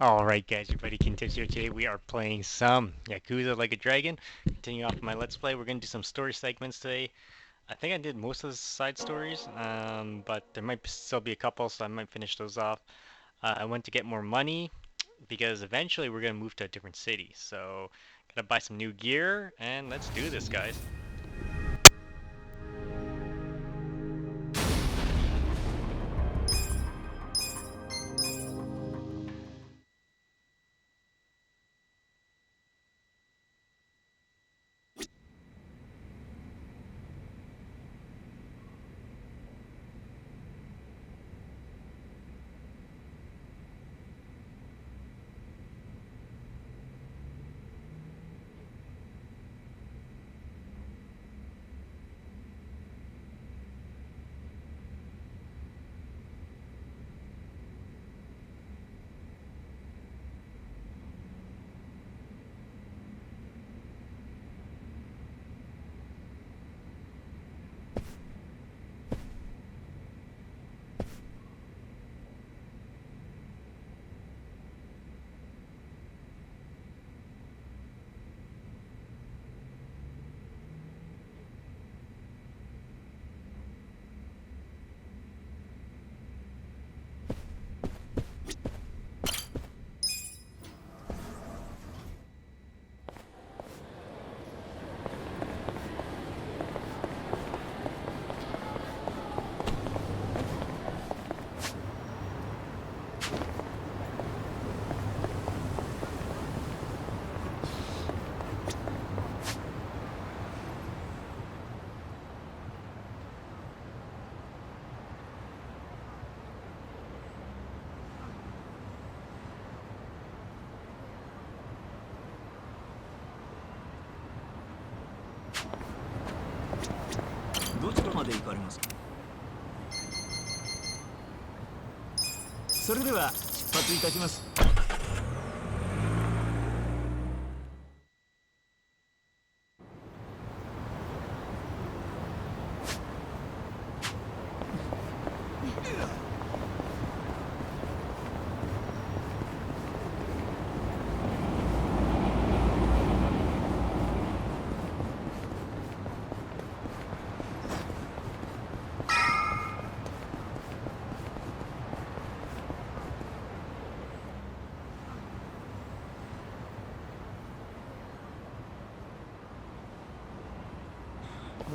Alright guys, your buddy Kintips here. Today we are playing some Yakuza Like a Dragon. Continuing off my Let's Play, we're going to do some story segments today. I think I did most of the side stories, but there might still be a couple, so I might finish those off. I went to get more money, because eventually we're going to move to a different city. So, gotta buy some new gear, and let's do this guys.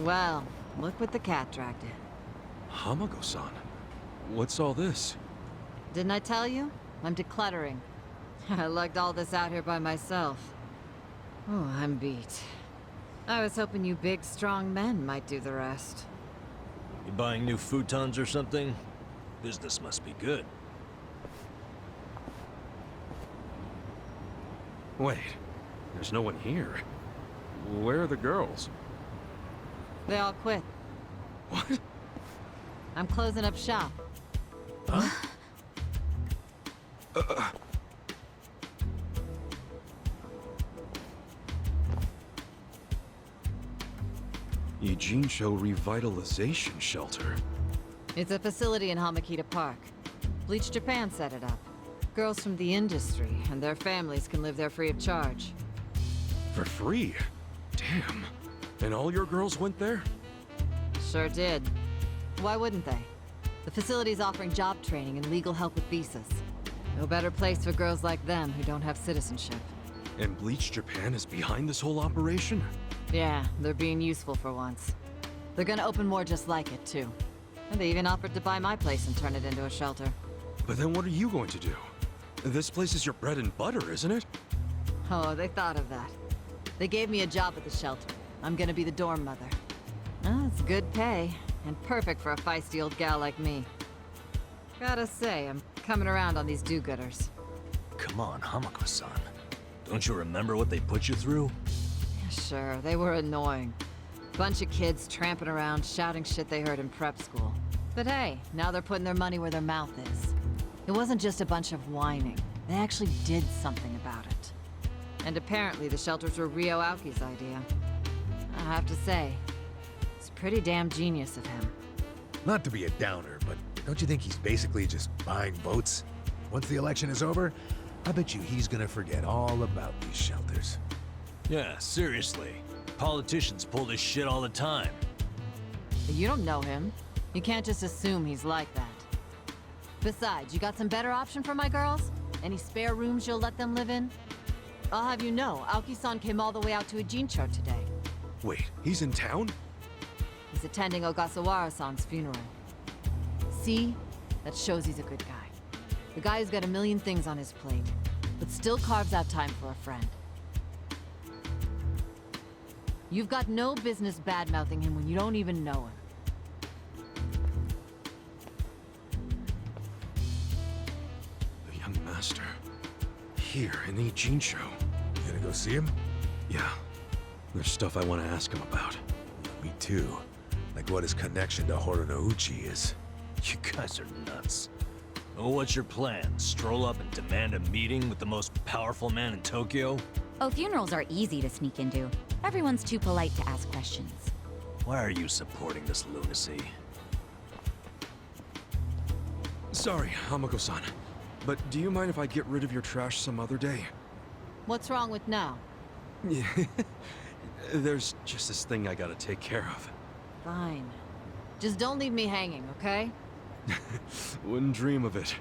Well, look what the cat dragged in. Hamago-san, what's all this? Didn't I tell you? I'm decluttering. I lugged all this out here by myself. Oh, I'm beat. I was hoping you big, strong men might do the rest. You buying new futons or something? Business must be good. Wait, there's no one here. Where are the girls? They all quit. What? I'm closing up shop. Huh? Eugene-sho Revitalization Shelter. It's a facility in Hamakita Park. Bleach Japan set it up. Girls from the industry and their families can live there free of charge. For free? Damn. And all your girls went there? Sure did. Why wouldn't they? The facility's offering job training and legal help with visas. No better place for girls like them who don't have citizenship. And Bleach Japan is behind this whole operation? Yeah, they're being useful for once. They're gonna open more just like it, too. And they even offered to buy my place and turn it into a shelter. But then what are you going to do? This place is your bread and butter, isn't it? Oh, they thought of that. They gave me a job at the shelter. I'm gonna be the dorm mother. Oh, it's good pay, and perfect for a feisty old gal like me. Gotta say, I'm coming around on these do-gooders. Come on, Hamako-san. Don't you remember what they put you through? Sure, they were annoying. Bunch of kids tramping around, shouting shit they heard in prep school. But hey, now they're putting their money where their mouth is. It wasn't just a bunch of whining. They actually did something about it. And apparently the shelters were Ryo Aoki's idea. I have to say, it's pretty damn genius of him. Not to be a downer, but don't you think he's basically just buying votes? Once the election is over, I bet you he's gonna forget all about these shelters. Yeah, seriously. Politicians pull this shit all the time. You don't know him. You can't just assume he's like that. Besides, you got some better option for my girls? Any spare rooms you'll let them live in? I'll have you know, Aoki-san came all the way out to Ijincho today. Wait, he's in town? He's attending Ogasawara-san's funeral. See? That shows he's a good guy. The guy who's got a million things on his plate, but still carves out time for a friend. You've got no business bad-mouthing him when you don't even know him. The young master. Here in Ijincho. You gonna go see him? Yeah. There's stuff I want to ask him about. Me too. Like what his connection to Horonouchi is. You guys are nuts. Oh, what's your plan? Stroll up and demand a meeting with the most powerful man in Tokyo? Oh, funerals are easy to sneak into. Everyone's too polite to ask questions. Why are you supporting this lunacy? Sorry, Hamako-san. But do you mind if I get rid of your trash some other day? What's wrong with now? Yeah. There's just this thing I gotta take care of. Fine. Just don't leave me hanging, okay? Wouldn't dream of it.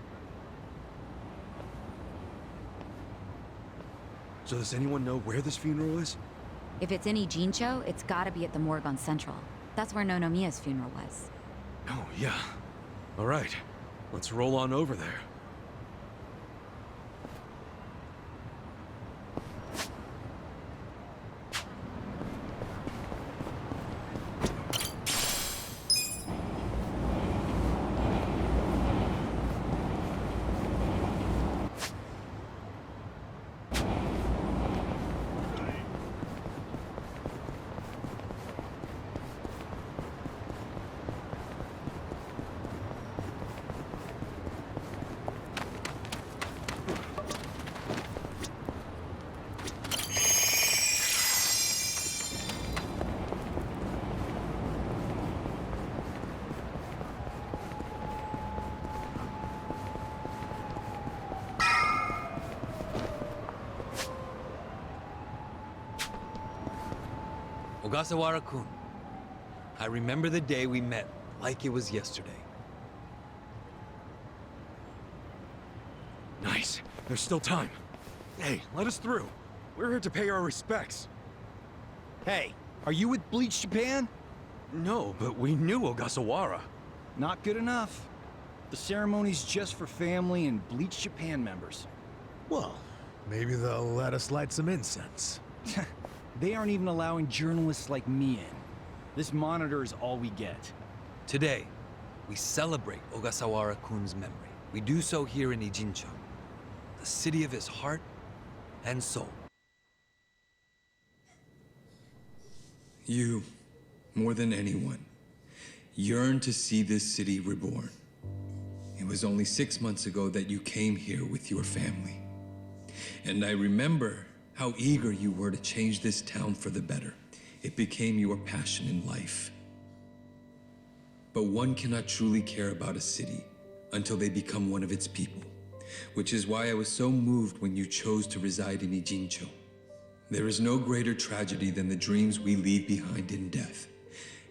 So does anyone know where this funeral is? If it's in Ijincho, it's gotta be at the morgue on Central. That's where Nonomiya's funeral was. Oh, yeah. All right. Let's roll on over there. Ogasawara-kun, I remember the day we met like it was yesterday. Nice. There's still time. Hey, let us through. We're here to pay our respects. Hey, are you with Bleach Japan? No, but we knew Ogasawara. Not good enough. The ceremony's just for family and Bleach Japan members. Well, maybe they'll let us light some incense. They aren't even allowing journalists like me in. This monitor is all we get. Today, we celebrate Ogasawara-kun's memory. We do so here in Ijincho, the city of his heart and soul. You, more than anyone, yearn to see this city reborn. It was only 6 months ago that you came here with your family. And I remember how eager you were to change this town for the better. It became your passion in life. But one cannot truly care about a city until they become one of its people, which is why I was so moved when you chose to reside in Ijincho. There is no greater tragedy than the dreams we leave behind in death,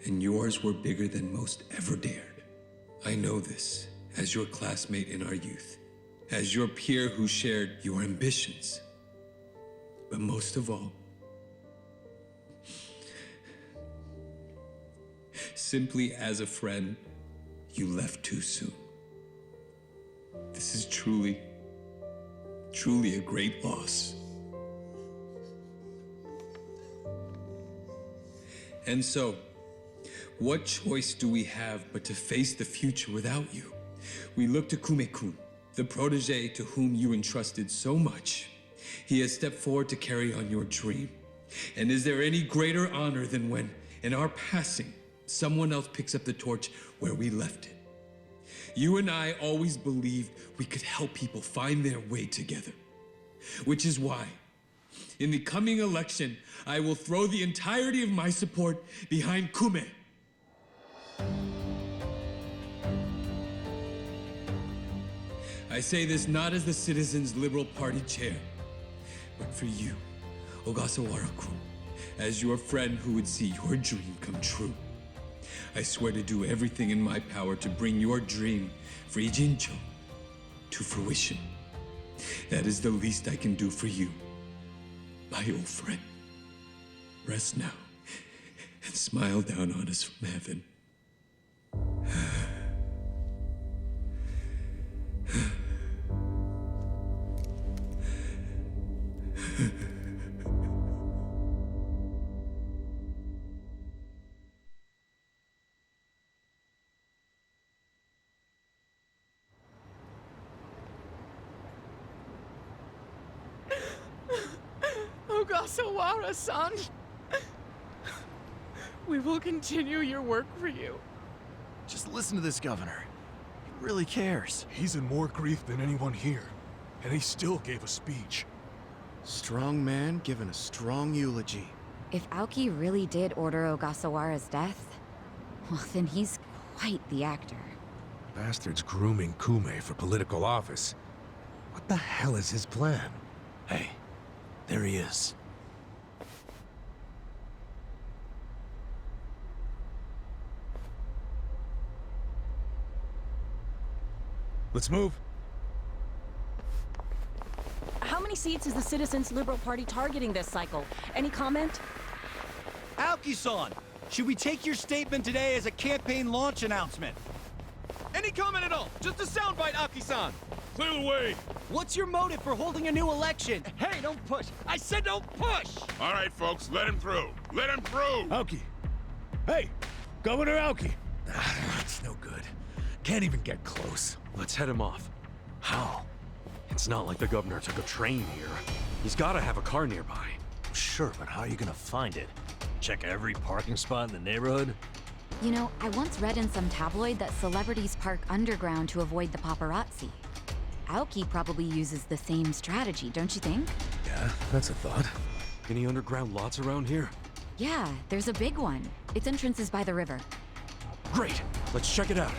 and yours were bigger than most ever dared. I know this as your classmate in our youth, as your peer who shared your ambitions. But most of all, simply as a friend, you left too soon. This is truly a great loss. And so, what choice do we have but to face the future without you? We look to Kume-kun, the protege to whom you entrusted so much. He has stepped forward to carry on your dream. And is there any greater honor than when, in our passing, someone else picks up the torch where we left it? You and I always believed we could help people find their way together. Which is why, in the coming election, I will throw the entirety of my support behind Kume. I say this not as the Citizens Liberal Party chair, but for you, Ogasawara-kun, as your friend who would see your dream come true. I swear to do everything in my power to bring your dream, Free Jincho, to fruition. That is the least I can do for you, my old friend. Rest now and smile down on us from heaven. Ogasawara-san! We will continue your work for you. Just listen to this governor. He really cares. He's in more grief than anyone here, and he still gave a speech. Strong man giving a strong eulogy. If Aoki really did order Ogasawara's death, well, then he's quite the actor. Bastard's grooming Kume for political office. What the hell is his plan? Hey, there he is. Let's move. How many seats is the Citizens Liberal Party targeting this cycle? Any comment? Aoki-san, should we take your statement today as a campaign launch announcement? Any comment at all? Just a soundbite, Aoki-san! Clear the way! What's your motive for holding a new election? Hey, don't push! I said don't push! All right, folks, let him through. Let him through! Aoki! Hey! Governor Aoki! That's no good. Can't even get close. Let's head him off. How? It's not like the governor took a train here. He's gotta have a car nearby. Sure, but how are you gonna find it? Check every parking spot in the neighborhood? You know, I once read in some tabloid that celebrities park underground to avoid the paparazzi. Aoki probably uses the same strategy, don't you think? Yeah, that's a thought. Any underground lots around here? Yeah, there's a big one. Its entrance is by the river. Great! Let's check it out.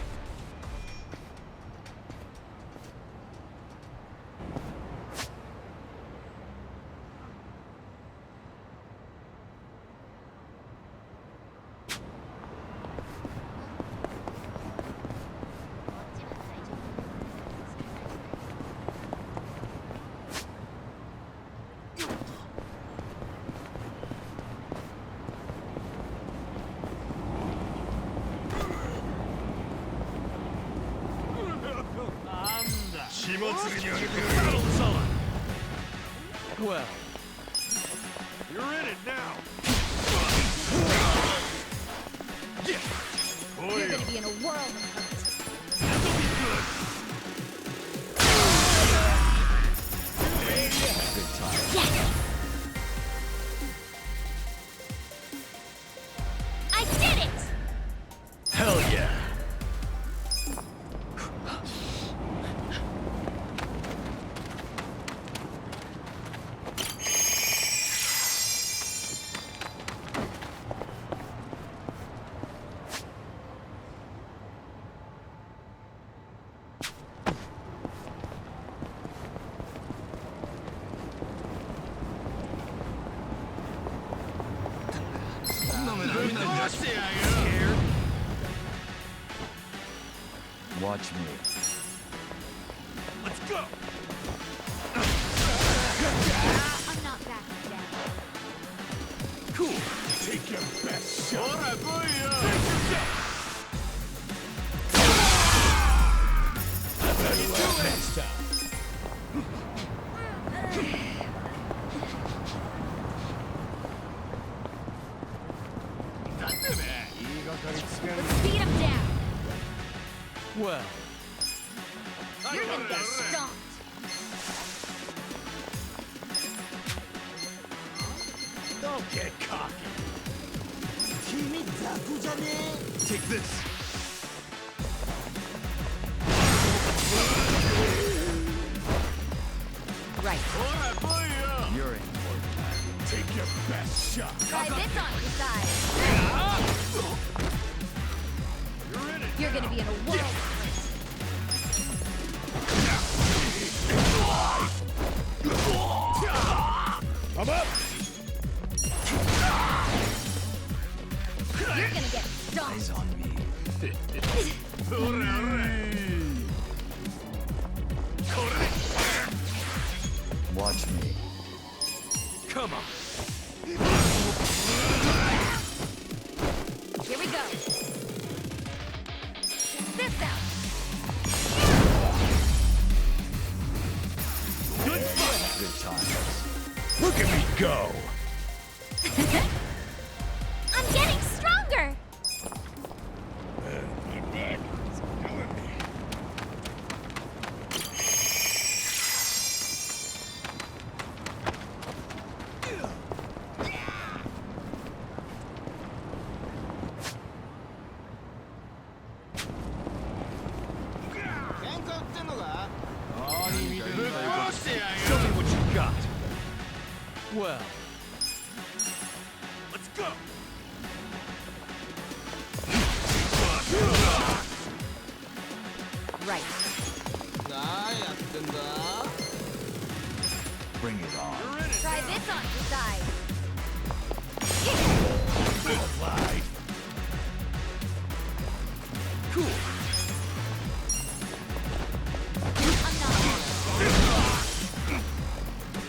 Well, You're in it now! You're gonna be in a world of hurt. I did it! Hell yeah! Watch me. Let's go! I'm not backing down. Cool! Take your best shot! Alright, next time! Let's beat him down. Well, You're gonna get stomped. Don't get cocky! take this. Right. You're in. Take your best shot! Try this on your side. You're in it! You're gonna be in a world. I'm up! You're gonna get stomped. Eyes on me. Watch me. Come on. Here we go. This out. Good fight! Good times. Look at me go! I'm getting stronger. My back is killing me. Show me what you got. Well, let's go! Right. Bring it on. Try this on your side. Fly. Cool. I'm not.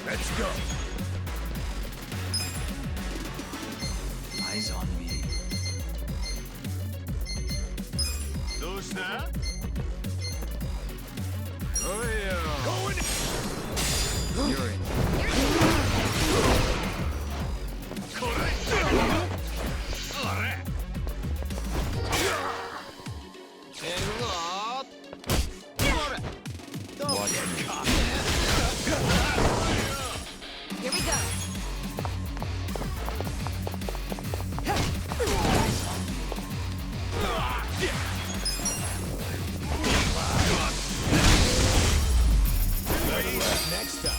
Let's go! Eyes on me. Going! You're in. Watch me. Here we go. Next up.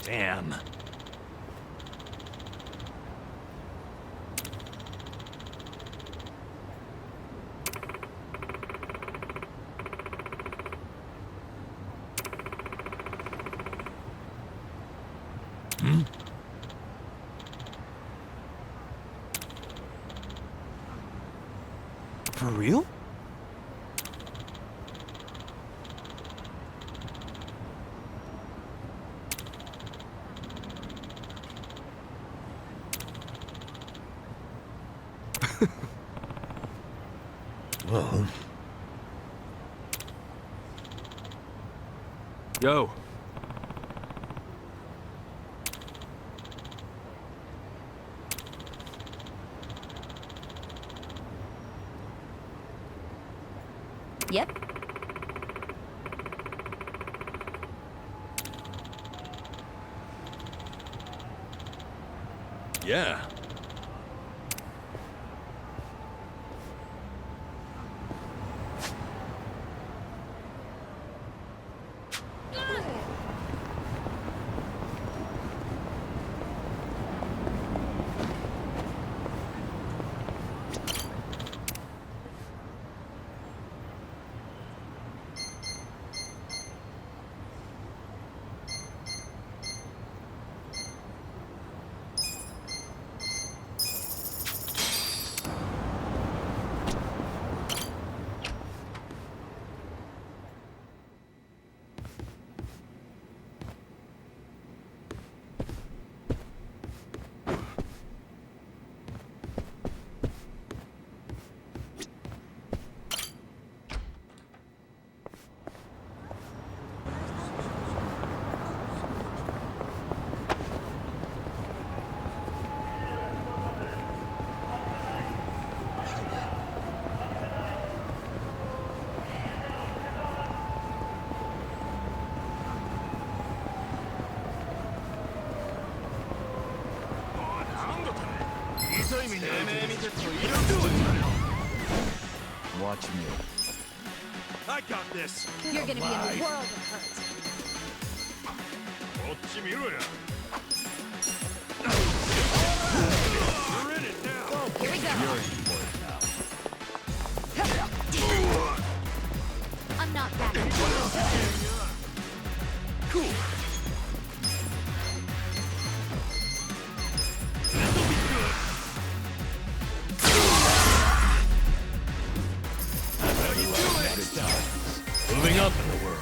Damn. For real? Well. Yo. Yep. Yeah. Watch me. I got this. You're gonna be in a world of hurt. こっち見ろや。 You're in it now. Here we go. I'm not backing. Cool. Moving up in the world.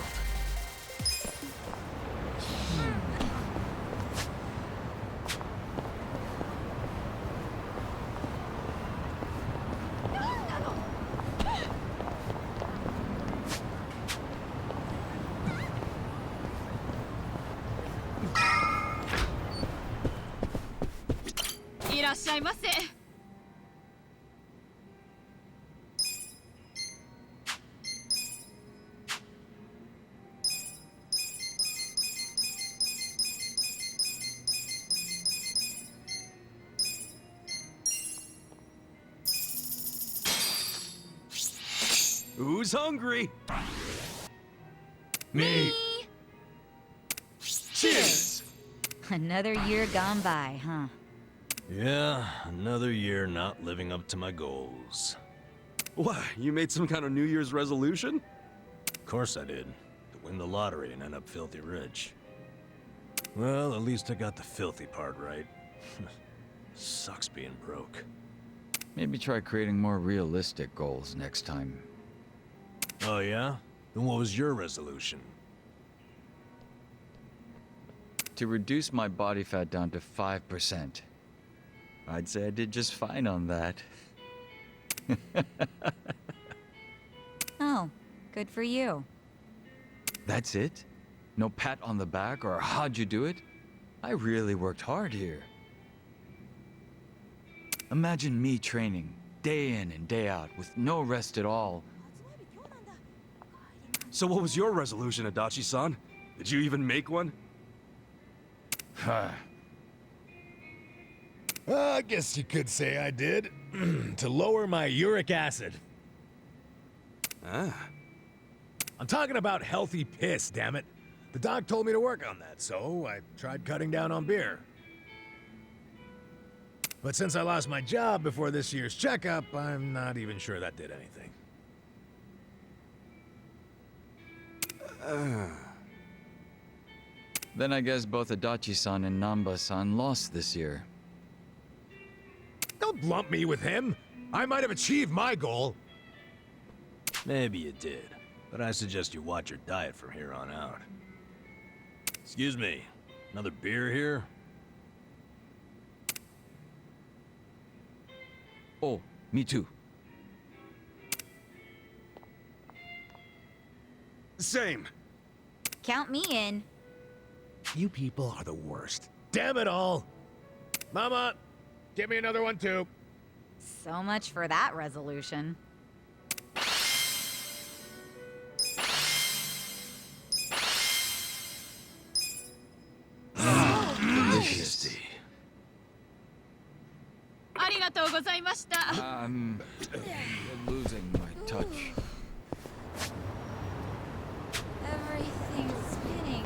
Who's hungry? Me. Cheers! Another year gone by, huh? Yeah, another year not living up to my goals. What, you made some kind of New Year's resolution? Of course I did. To win the lottery and end up filthy rich. Well, at least I got the filthy part right. Sucks being broke. Maybe try creating more realistic goals next time. Oh yeah? Then what was your resolution? To reduce my body fat down to 5%. I'd say I did just fine on that. Oh, good for you. That's it? No pat on the back or how'd you do it? I really worked hard here. Imagine me training, day in and day out, with no rest at all. So what was your resolution, Adachi-san? Did you even make one? I guess you could say I did. To lower my uric acid. Ah. I'm talking about healthy piss, damn it. The doc told me to work on that, so I tried cutting down on beer. But since I lost my job before this year's checkup, I'm not even sure that did anything. Then I guess both Adachi-san and Namba-san lost this year. Don't lump me with him. I might have achieved my goal. Maybe you did, but I suggest you watch your diet from here on out. Excuse me, another beer here? Oh, me too. Same. Count me in. You people are the worst. Damn it all. Mama, give me another one too. So much for that resolution. Delicious. I'm losing my touch. Everything's spinning.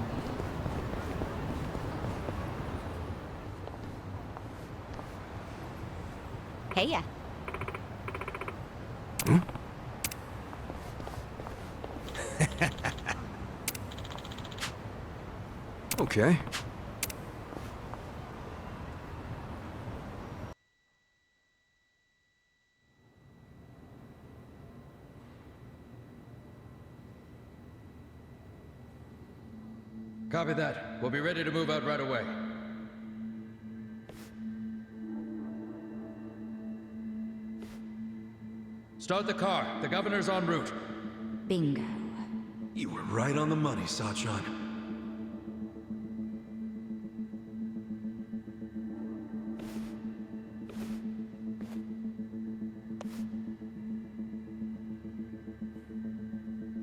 Hey ya. Okay. Copy that. We'll be ready to move out right away. Start the car. The governor's en route. Bingo. You were right on the money, Sachan.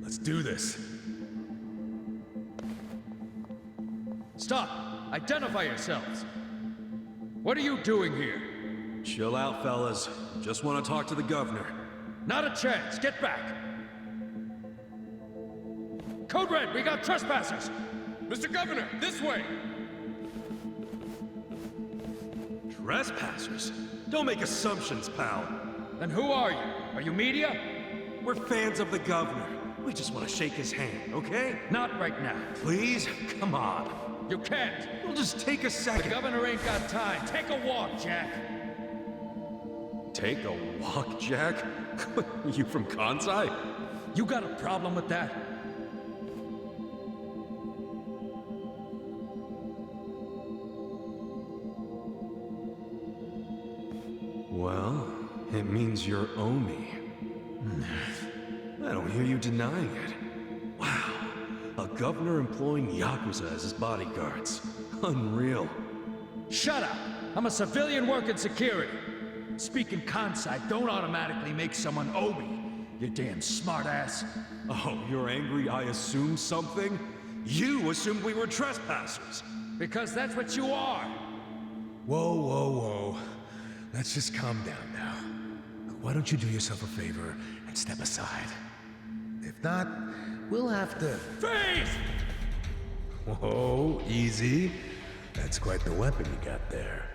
Let's do this. Stop! Identify yourselves! What are you doing here? Chill out, fellas. Just want to talk to the governor. Not a chance. Get back. Code Red, we got trespassers. Mr. Governor, this way. Trespassers? Don't make assumptions, pal. Then who are you? Are you media? We're fans of the governor. We just want to shake his hand, okay? Not right now. Please? Come on. You can't. We'll just take a The second. governor ain't got time. Take a walk, Jack. Take a walk, Jack? You from Kansai? You got a problem with that? Well, it means you're Omi. I don't hear you denying it. Wow, a governor employing Yakuza as his bodyguards. Unreal. Shut up! I'm a civilian working security. Speaking Kansai don't automatically make someone Obi, you damn smartass. Oh, you're angry I assumed something? You assumed we were trespassers. Because that's what you are. Whoa, whoa, whoa. Let's just calm down now. Why don't you do yourself a favor and step aside? If not, we'll have to... Freeze! Whoa, easy. That's quite the weapon you got there.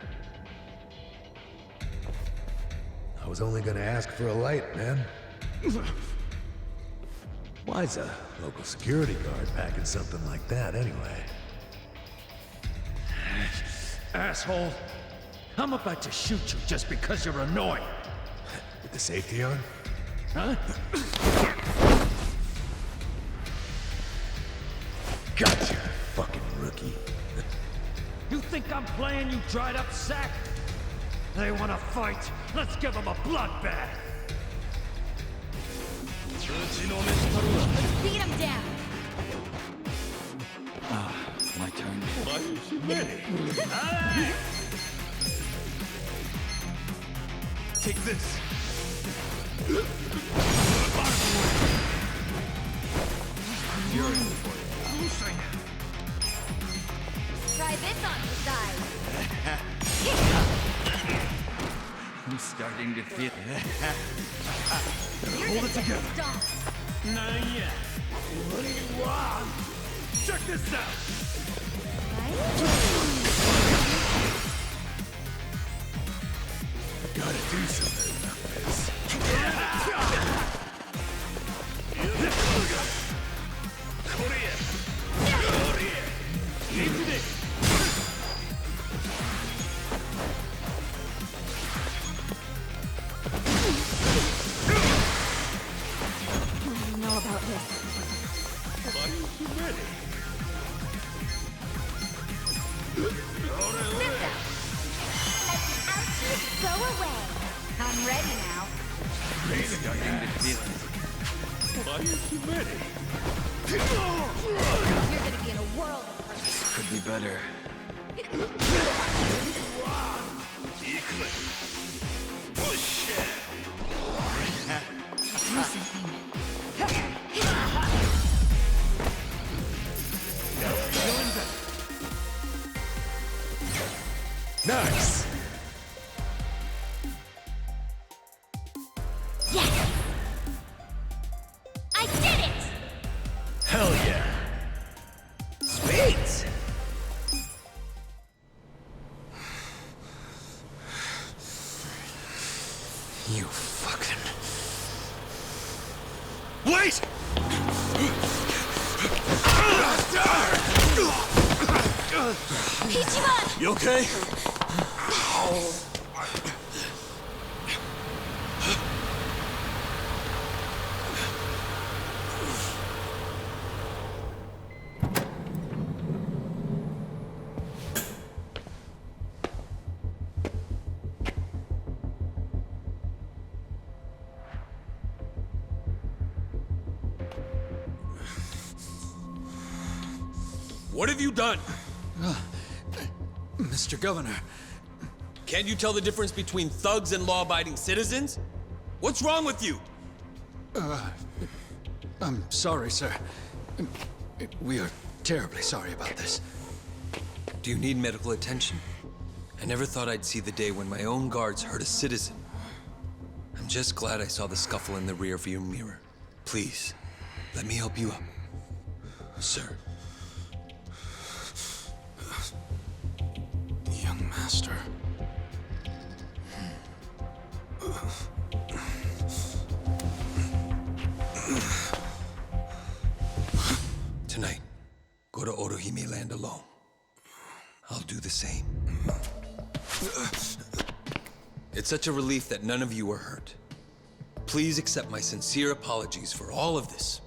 I was only gonna ask for a light, man. Why's a local security guard packing something like that, anyway? Asshole. I'm about to shoot you just because you're annoying. With the safety on? Huh? Gotcha, fucking rookie. You think I'm playing, you dried up sack? They want to fight. Let's give them a bloodbath. Let's beat him down. My turn. Take this. Try this on the side. I'm starting to feel... You're Hold it just together. Stomp. Not yet. What do you want? Check this out. Gotta do something about this. I don't know about this. Sister! Let the ouchies go away. I'm ready now. Starting to feel it. You're gonna be in a world of hurt. Could be better. Do something. Nice! Yes! I did it! Hell yeah! Sweet! You fucking... Wait! Ichiban! You okay? What have you done? Mr. Governor, Can't you tell the difference between thugs and law-abiding citizens? What's wrong with you? I'm sorry, sir. We are terribly sorry about this. Do you need medical attention? I never thought I'd see the day when my own guards hurt a citizen. I'm just glad I saw the scuffle in the rearview mirror. Please, let me help you up, sir. Young master. Tonight, go to Orohime Land alone. I'll do the same. It's such a relief that none of you were hurt. Please accept my sincere apologies for all of this.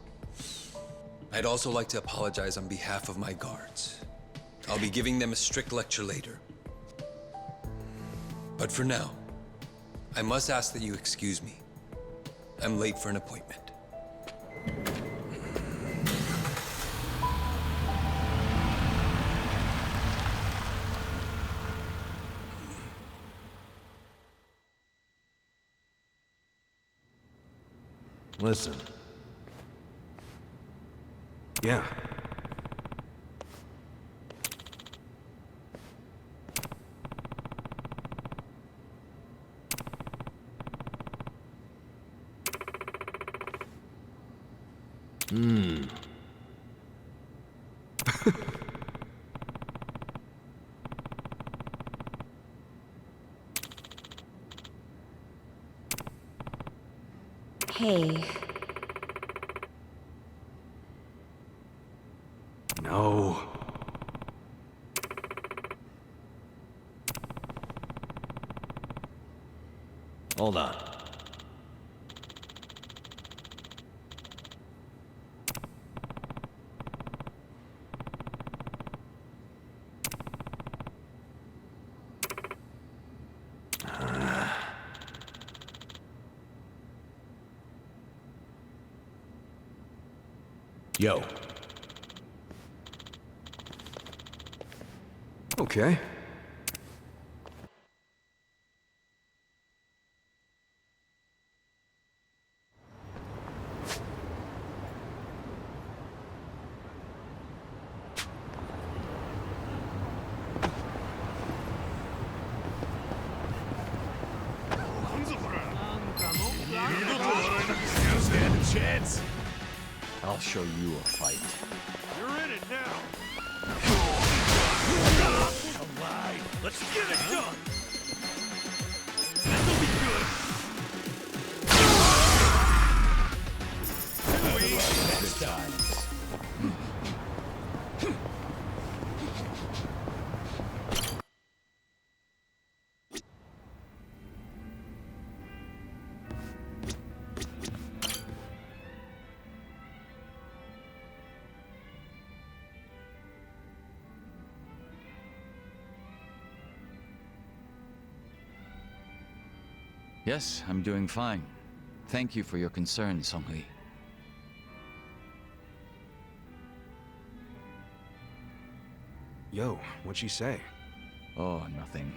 I'd also like to apologize on behalf of my guards. I'll be giving them a strict lecture later. But for now, I must ask that you excuse me. I'm late for an appointment. Listen. Yeah. Hey. No. Hold on. Yo. Okay. Stand a chance. I'll show you a fight. You're in it now. Alive. Let's get it done. Next time. Yes, I'm doing fine. Thank you for your concern, Song-Hui. Yo, what'd she say? Oh, nothing.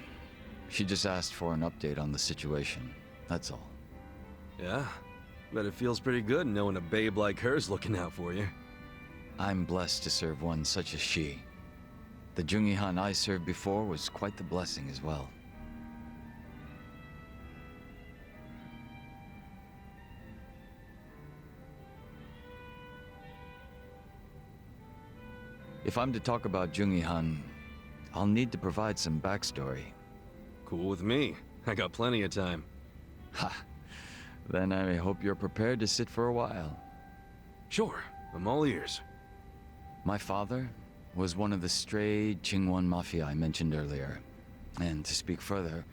She just asked for an update on the situation. That's all. Yeah? Bet it feels pretty good knowing a babe like her's looking out for you. I'm blessed to serve one such as she. The Jungihan I served before was quite the blessing as well. If I'm to talk about Jungihan, I'll need to provide some backstory. Cool with me. I got plenty of time. Ha! Then I hope you're prepared to sit for a while. Sure, I'm all ears. My father was one of the stray Qingwan Mafia I mentioned earlier. And to speak further,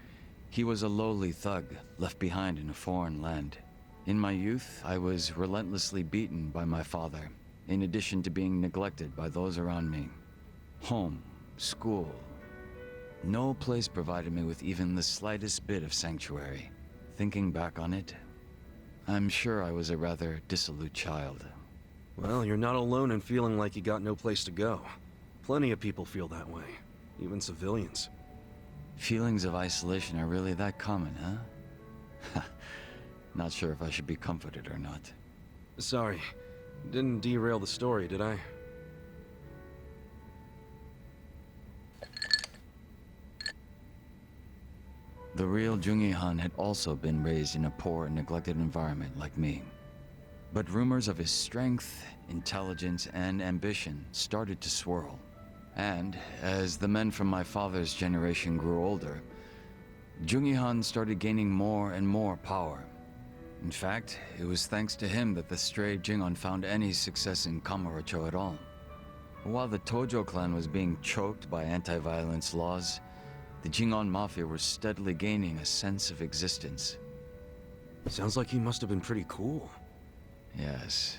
he was a lowly thug left behind in a foreign land. In my youth, I was relentlessly beaten by my father, in addition to being neglected by those around me. Home, school. No place provided me with even the slightest bit of sanctuary. Thinking back on it, I'm sure I was a rather dissolute child. Well, you're not alone in feeling like you got no place to go. Plenty of people feel that way, even civilians. Feelings of isolation are really that common, huh? Not sure if I should be comforted or not. Sorry, didn't derail the story, did I? The real Jungi Han had also been raised in a poor and neglected environment like me. But rumors of his strength, intelligence, and ambition started to swirl. And as the men from my father's generation grew older, Jungi Han started gaining more and more power. In fact, it was thanks to him that the stray Jingon found any success in Kamurocho at all. While the Tojo clan was being choked by anti-violence laws, the Jingon Mafia were steadily gaining a sense of existence. Sounds like he must have been pretty cool. Yes,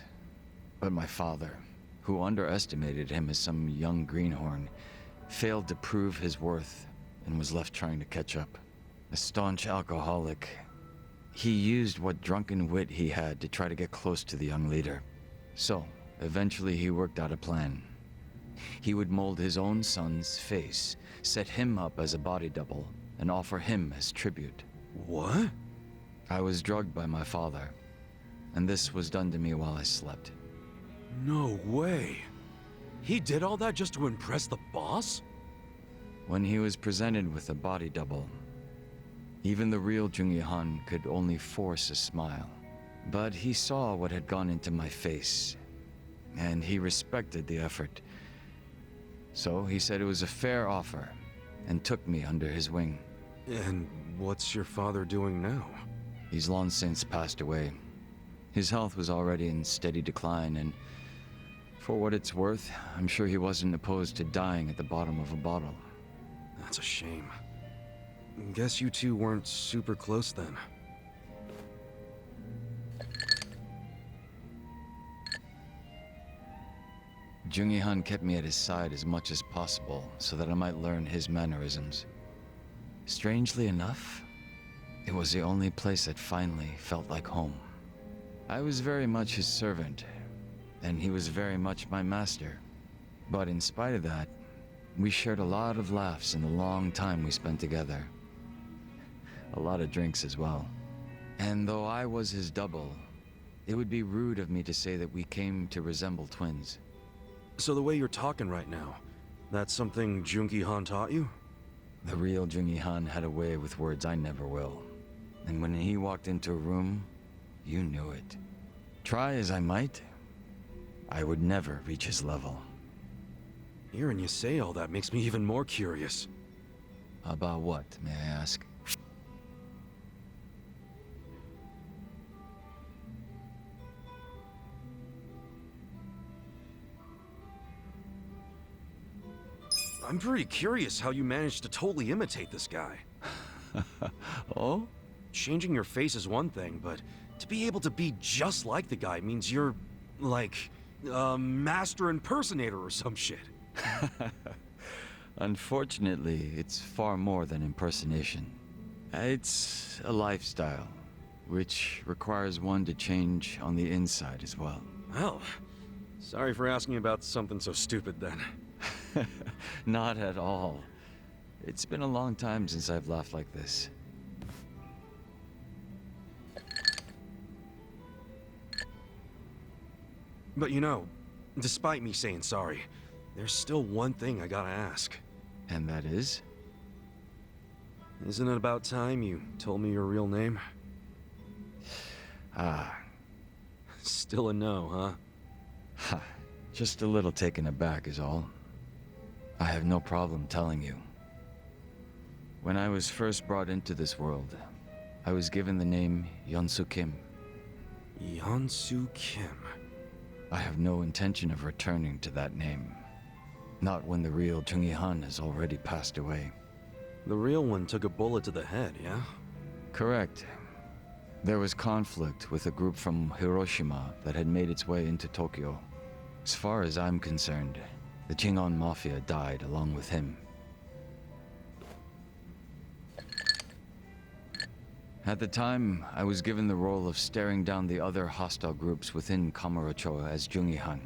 but my father, who underestimated him as some young greenhorn, failed to prove his worth and was left trying to catch up. A staunch alcoholic, he used what drunken wit he had to try to get close to the young leader. So, eventually he worked out a plan. He would mold his own son's face, set him up as a body double, and offer him as tribute. What? I was drugged by my father, and this was done to me while I slept. No way. He did all that just to impress the boss? When he was presented with a body double, even the real Jungi Han could only force a smile. But he saw what had gone into my face, and he respected the effort. So he said it was a fair offer, and took me under his wing. And what's your father doing now? He's long since passed away. His health was already in steady decline, and for what it's worth, I'm sure he wasn't opposed to dying at the bottom of a bottle. That's a shame. Guess you two weren't super close then. Jungi Han kept me at his side as much as possible so that I might learn his mannerisms. Strangely enough, it was the only place that finally felt like home. I was very much his servant, and he was very much my master. But in spite of that, we shared a lot of laughs in the long time we spent together. A lot of drinks as well. And though I was his double, it would be rude of me to say that we came to resemble twins. So the way you're talking right now, that's something Jungi Han taught you? The real Jungi Han had a way with words I never will. And when he walked into a room, you knew it. Try as I might, I would never reach his level. Hearing you say all that makes me even more curious. About what, may I ask? I'm pretty curious how you managed to totally imitate this guy. Oh? Changing your face is one thing, but to be able to be just like the guy means you're, like, a master impersonator or some shit. Unfortunately, it's far more than impersonation. It's a lifestyle, which requires one to change on the inside as well. Well, sorry for asking about something so stupid then. Not at all. It's been a long time since I've laughed like this. But you know, despite me saying sorry, there's still one thing I gotta ask. And that is? Isn't it about time you told me your real name? Ah. Still a no, huh? Ha. Just a little taken aback is all. I have no problem telling you. When I was first brought into this world, I was given the name Yeonsu Kim. Yeonsu Kim. I have no intention of returning to that name. Not when the real Jungi Han has already passed away. The real one took a bullet to the head, yeah? Correct. There was conflict with a group from Hiroshima that had made its way into Tokyo. As far as I'm concerned, the Jingon Mafia died along with him. At the time, I was given the role of staring down the other hostile groups within Kamurocho as Jungi Han.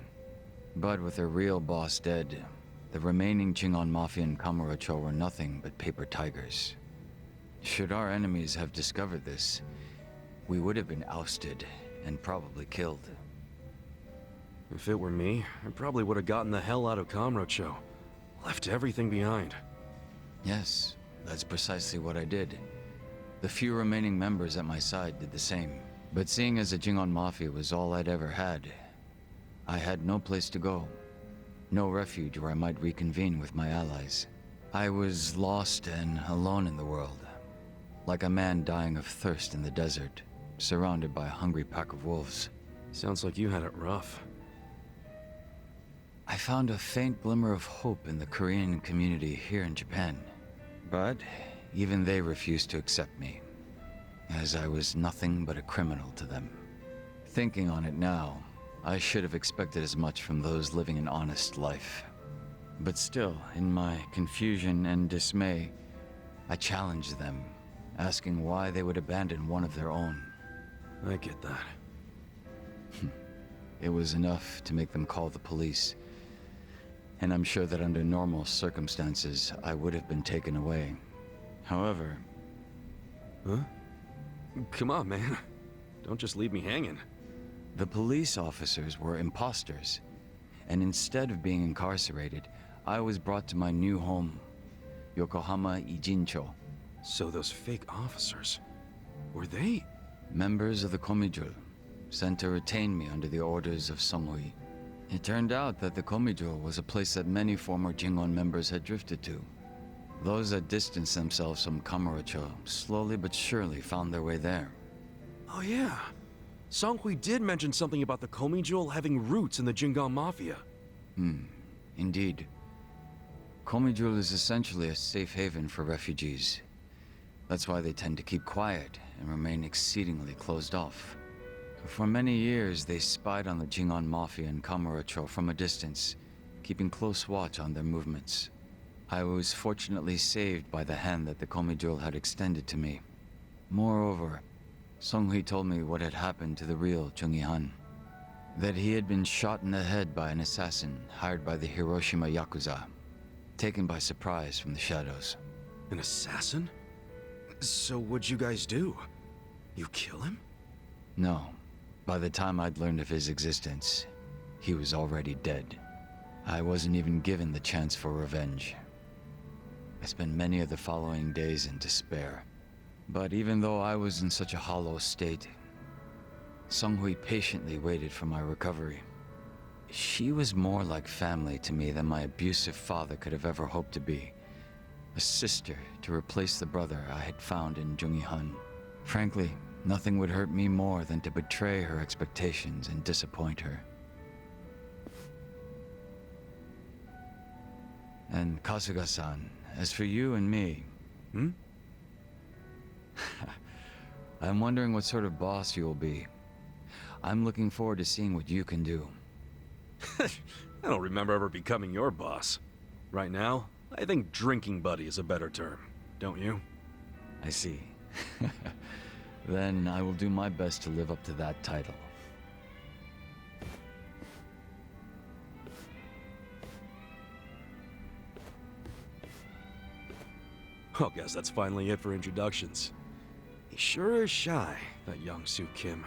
But with their real boss dead, the remaining Jingon Mafia in Kamurocho were nothing but paper tigers. Should our enemies have discovered this, we would have been ousted and probably killed. If it were me, I probably would have gotten the hell out of Kamurocho. Left everything behind. Yes, that's precisely what I did. The few remaining members at my side did the same. But seeing as the Jingon Mafia was all I'd ever had, I had no place to go. No refuge where I might reconvene with my allies. I was lost and alone in the world. Like a man dying of thirst in the desert, surrounded by a hungry pack of wolves. Sounds like you had it rough. I found a faint glimmer of hope in the Korean community here in Japan. But even they refused to accept me, as I was nothing but a criminal to them. Thinking on it now, I should have expected as much from those living an honest life. But still, in my confusion and dismay, I challenged them, asking why they would abandon one of their own. I get that. It was enough to make them call the police. And I'm sure that under normal circumstances, I would have been taken away. However... Huh? Come on, man. Don't just leave me hanging. The police officers were imposters. And instead of being incarcerated, I was brought to my new home, Yokohama Ijincho. So those fake officers, were they? Members of the Komijul, sent to retain me under the orders of Songhui. It turned out that the Komijul was a place that many former Jingon members had drifted to. Those that distanced themselves from Kamurocho slowly but surely found their way there. Oh yeah. Songhui did mention something about the Komijul having roots in the Jingon Mafia. Indeed. Komijul is essentially a safe haven for refugees. That's why they tend to keep quiet and remain exceedingly closed off. For many years, they spied on the Jingon Mafia in Kamurocho from a distance, keeping close watch on their movements. I was fortunately saved by the hand that the Komijul had extended to me. Moreover, Songhui told me what had happened to the real Chung Han. That he had been shot in the head by an assassin hired by the Hiroshima Yakuza, taken by surprise from the shadows. An assassin? So what'd you guys do? You kill him? No. By the time I'd learned of his existence, he was already dead. I wasn't even given the chance for revenge. I spent many of the following days in despair. But even though I was in such a hollow state, Songhui patiently waited for my recovery. She was more like family to me than my abusive father could have ever hoped to be. A sister to replace the brother I had found in Jung Han. Frankly, nothing would hurt me more than to betray her expectations and disappoint her. And Kasuga-san, as for you and me... I'm wondering what sort of boss you'll be. I'm looking forward to seeing what you can do. I don't remember ever becoming your boss. Right now, I think drinking buddy is a better term, don't you? I see. Then I will do my best to live up to that title. Well, guess that's finally it for introductions. He sure is shy, that young Soo Kim.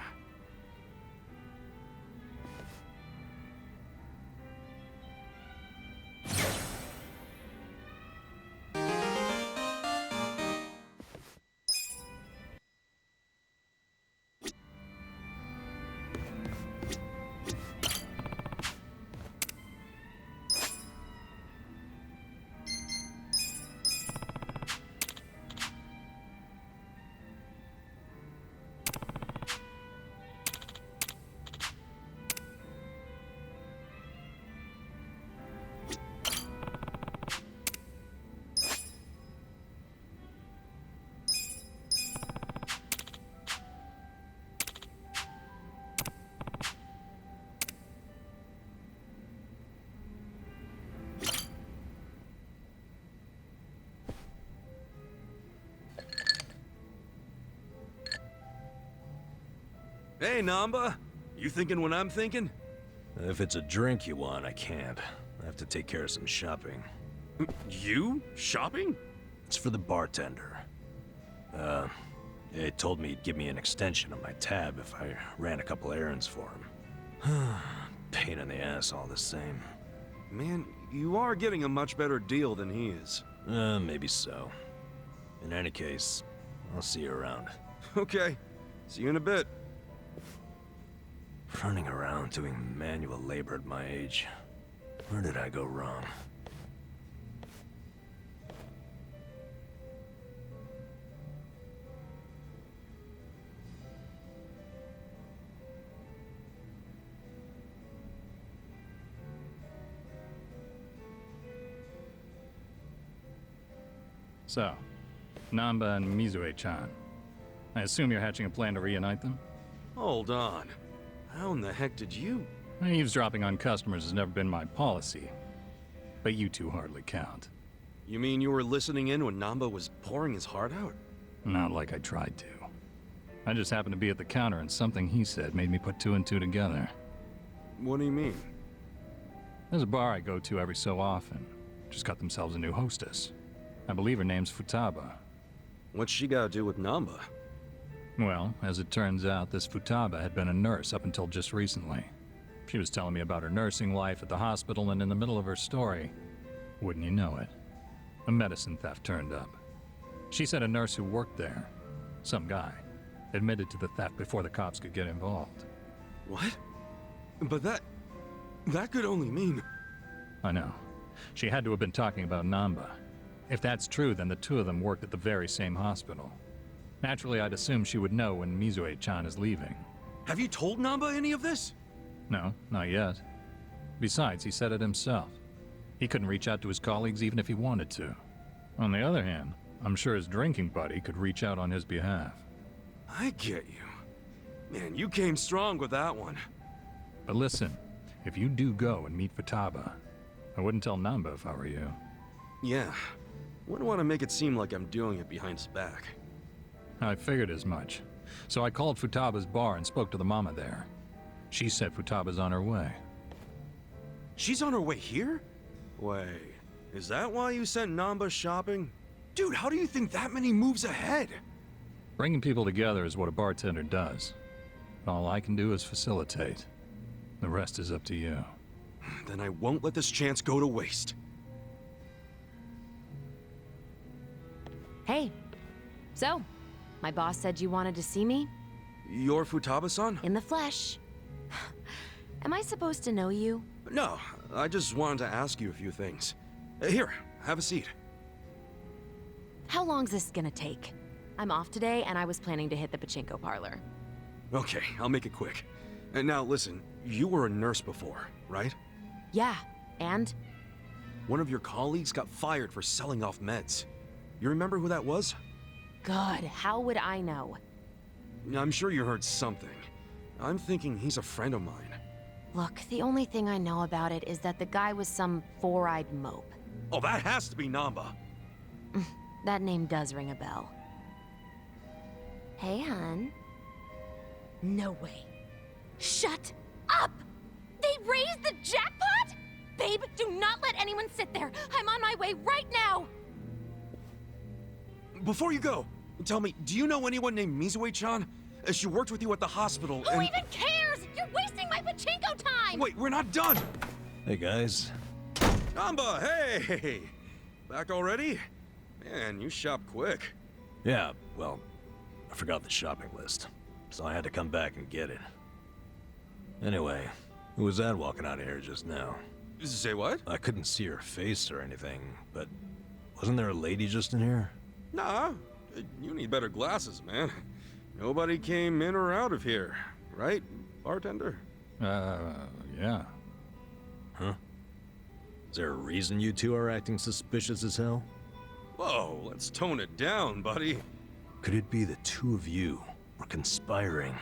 Hey, Namba. You thinking what I'm thinking? If it's a drink you want, I can't. I have to take care of some shopping. You? Shopping? It's for the bartender. He told me he'd give me an extension on my tab if I ran a couple errands for him. Pain in the ass all the same. Man, you are getting a much better deal than he is. Maybe so. In any case, I'll see you around. Okay. See you in a bit. Running around doing manual labor at my age. Where did I go wrong? So, Namba and Mizue-chan. I assume you're hatching a plan to reunite them? Hold on. How in the heck did you... Eavesdropping on customers has never been my policy. But you two hardly count. You mean you were listening in when Namba was pouring his heart out? Not like I tried to. I just happened to be at the counter and something he said made me put two and two together. What do you mean? There's a bar I go to every so often. Just got themselves a new hostess. I believe her name's Futaba. What's she got to do with Namba? Well, as it turns out, this Futaba had been a nurse up until just recently. She was telling me about her nursing life at the hospital, and in the middle of her story, wouldn't you know it, a medicine theft turned up. She said a nurse who worked there, some guy, admitted to the theft before the cops could get involved. What? But that could only mean... I know. She had to have been talking about Namba. If that's true, then the two of them worked at the very same hospital. Naturally, I'd assume she would know when Mizue-chan is leaving. Have you told Namba any of this? No, not yet. Besides, he said it himself. He couldn't reach out to his colleagues even if he wanted to. On the other hand, I'm sure his drinking buddy could reach out on his behalf. I get you. Man, you came strong with that one. But listen, if you do go and meet Futaba, I wouldn't tell Namba if I were you. Yeah. Wouldn't want to make it seem like I'm doing it behind his back. I figured as much. So I called Futaba's bar and spoke to the mama there. She said Futaba's on her way. She's on her way here? Wait, is that why you sent Namba shopping? Dude, how do you think that many moves ahead? Bringing people together is what a bartender does. All I can do is facilitate. The rest is up to you. Then I won't let this chance go to waste. Hey. So, my boss said you wanted to see me? You're Futaba-san? In the flesh. Am I supposed to know you? No, I just wanted to ask you a few things. Here, have a seat. How long's this gonna take? I'm off today, and I was planning to hit the pachinko parlor. Okay, I'll make it quick. And now listen, you were a nurse before, right? Yeah, and? One of your colleagues got fired for selling off meds. You remember who that was? God, how would I know? I'm sure you heard something. I'm thinking he's a friend of mine. Look, the only thing I know about it is that the guy was some four-eyed mope. Oh, that has to be Namba. That name does ring a bell. Hey, hun. No way. Shut up! They raised the jackpot?! Babe, do not let anyone sit there! I'm on my way right now! Before you go, tell me, do you know anyone named Mizue-chan? She worked with you at the hospital Who even cares?! You're wasting my pachinko time! Wait, we're not done! Hey, guys. Namba, hey! Back already? Man, you shop quick. Yeah, well, I forgot the shopping list, so I had to come back and get it. Anyway, who was that walking out of here just now? Say what? I couldn't see her face or anything, but wasn't there a lady just in here? Nah, you need better glasses, man. Nobody came in or out of here, right, bartender? Yeah. Huh? Is there a reason you two are acting suspicious as hell? Whoa, let's tone it down, buddy. Could it be the two of you were conspiring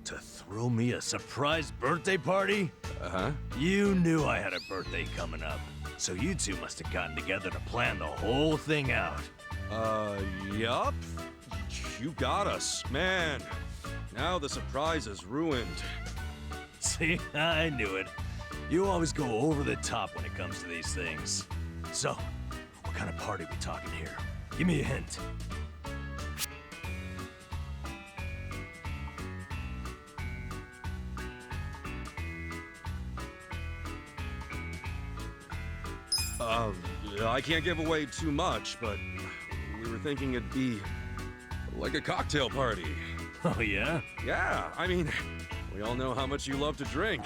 to throw me a surprise birthday party? Uh-huh. You knew I had a birthday coming up, so you two must have gotten together to plan the whole thing out. Yup. You got us, man. Now the surprise is ruined. See, I knew it. You always go over the top when it comes to these things. So, what kind of party we talking here? Give me a hint. I can't give away too much, but we were thinking it'd be like a cocktail party. Oh, yeah? Yeah, I mean, we all know how much you love to drink.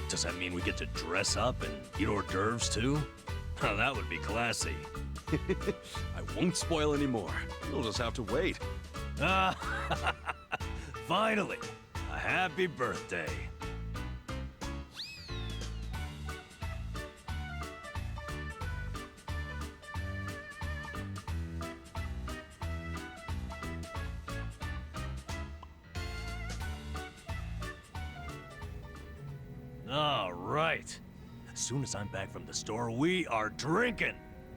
Does that mean we get to dress up and eat hors d'oeuvres too? Oh, that would be classy. I won't spoil any more. You'll just have to wait. Ah, finally, a happy birthday. All right. As soon as I'm back from the store, we are drinking.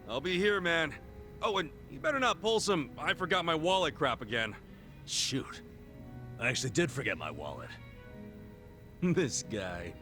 I'll be here, man. Oh, and you better not pull some I forgot my wallet crap again. Shoot. I actually did forget my wallet. This guy.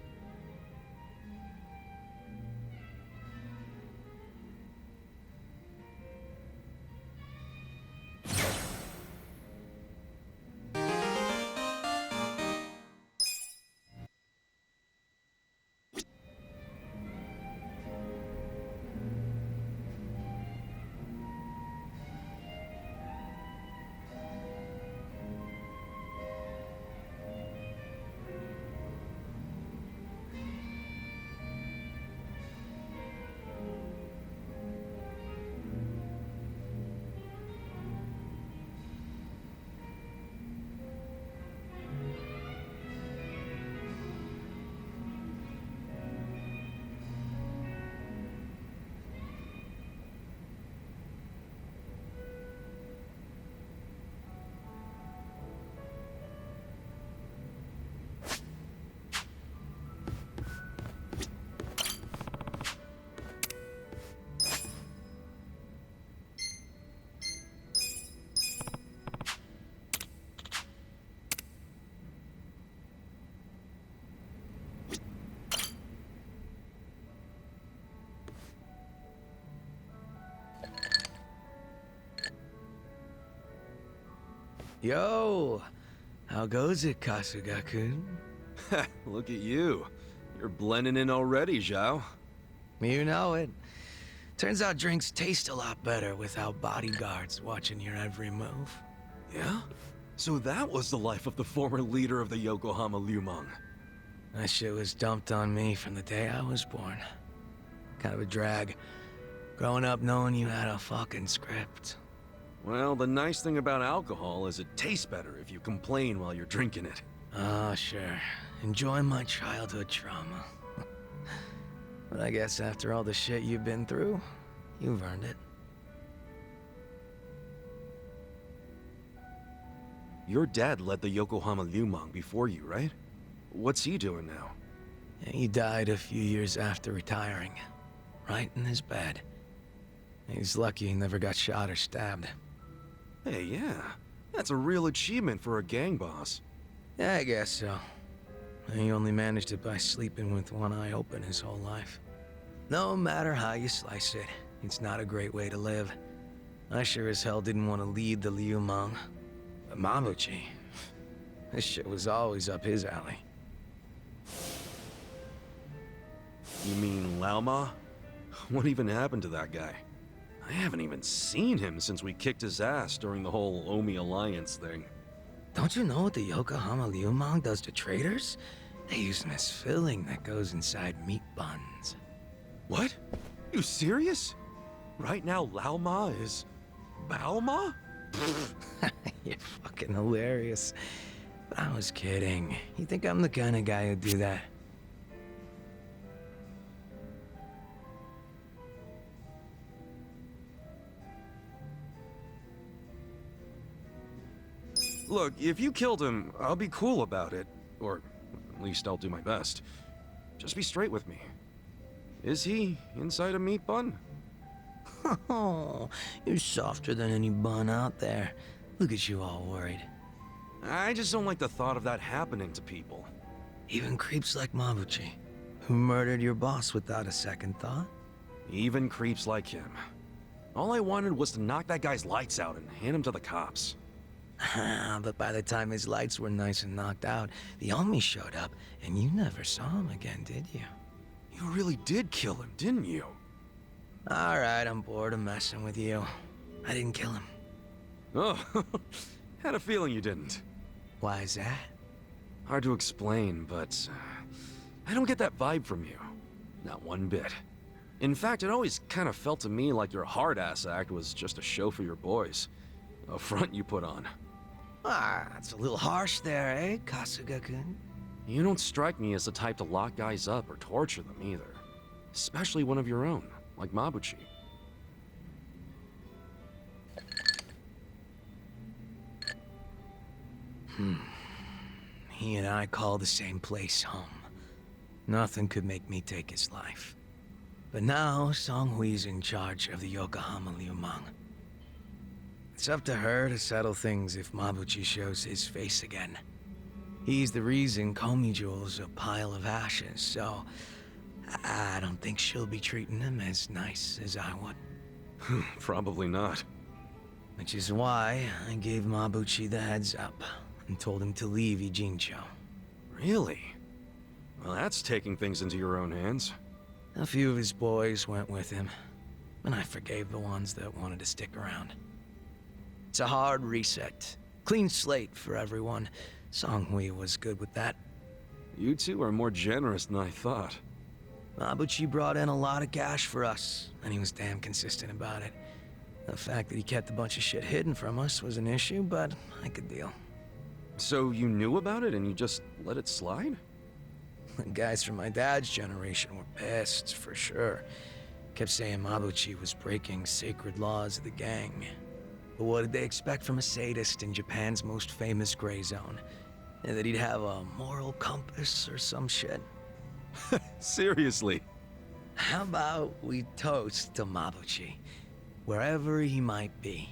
Yo, how goes it, Kasuga-kun? Look at you. You're blending in already, Zhao. You know it. Turns out drinks taste a lot better without bodyguards watching your every move. Yeah? So that was the life of the former leader of the Yokohama Lumang. That shit was dumped on me from the day I was born. Kind of a drag. Growing up knowing you had a fucking script. Well, the nice thing about alcohol is it tastes better if you complain while you're drinking it. Ah, sure. Enjoy my childhood trauma. But I guess after all the shit you've been through, you've earned it. Your dad led the Yokohama Lumang before you, right? What's he doing now? He died a few years after retiring. Right in his bed. He's lucky he never got shot or stabbed. Hey, yeah. That's a real achievement for a gang boss. Yeah, I guess so. He only managed it by sleeping with one eye open his whole life. No matter how you slice it, it's not a great way to live. I sure as hell didn't want to lead the Liumang. But Mabuchi, this shit was always up his alley. You mean Laoma? What even happened to that guy? I haven't even seen him since we kicked his ass during the whole Omi Alliance thing. Don't you know what the Yokohama Liumang does to traders? They use them as filling that goes inside meat buns. What? You serious? Right now Laoma is... Baoma? You're fucking hilarious. But I was kidding. You think I'm the kind of guy who'd do that? Look, if you killed him, I'll be cool about it. Or at least I'll do my best. Just be straight with me. Is he inside a meat bun? Oh, you're softer than any bun out there. Look at you all worried. I just don't like the thought of that happening to people. Even creeps like Mabuchi, who murdered your boss without a second thought. Even creeps like him. All I wanted was to knock that guy's lights out and hand him to the cops. But by the time his lights were nice and knocked out, the Omi showed up, and you never saw him again, did you? You really did kill him, didn't you? Alright, I'm bored of messing with you. I didn't kill him. Oh, had a feeling you didn't. Why is that? Hard to explain, but I don't get that vibe from you. Not one bit. In fact, it always kind of felt to me like your hard-ass act was just a show for your boys. A front you put on. Ah, that's a little harsh there, eh, Kasuga-kun? You don't strike me as the type to lock guys up or torture them either. Especially one of your own, like Mabuchi. He and I call the same place home. Nothing could make me take his life. But now, Song Hui's in charge of the Yokohama Liumang. It's up to her to settle things if Mabuchi shows his face again. He's the reason Komiju's a pile of ashes, so I don't think she'll be treating him as nice as I would. Probably not. Which is why I gave Mabuchi the heads up and told him to leave Ijincho. Really? Well, that's taking things into your own hands. A few of his boys went with him, and I forgave the ones that wanted to stick around. It's a hard reset. Clean slate for everyone. Song Hui was good with that. You two are more generous than I thought. Mabuchi brought in a lot of cash for us, and he was damn consistent about it. The fact that he kept a bunch of shit hidden from us was an issue, but I could deal. So you knew about it and you just let it slide? The guys from my dad's generation were pissed, for sure. Kept saying Mabuchi was breaking sacred laws of the gang. But what did they expect from a sadist in Japan's most famous gray zone? And that he'd have a moral compass or some shit? Seriously? How about we toast to Mabuchi, wherever he might be?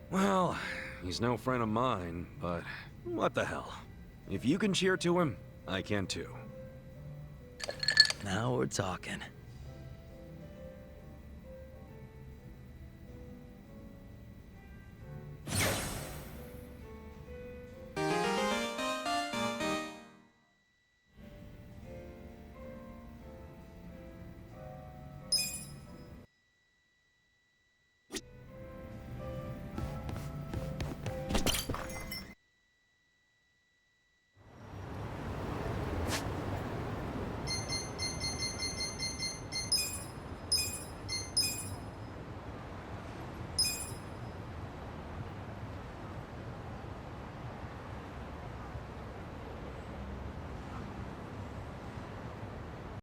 Well, he's no friend of mine, but what the hell? If you can cheer to him, I can too. Now we're talking.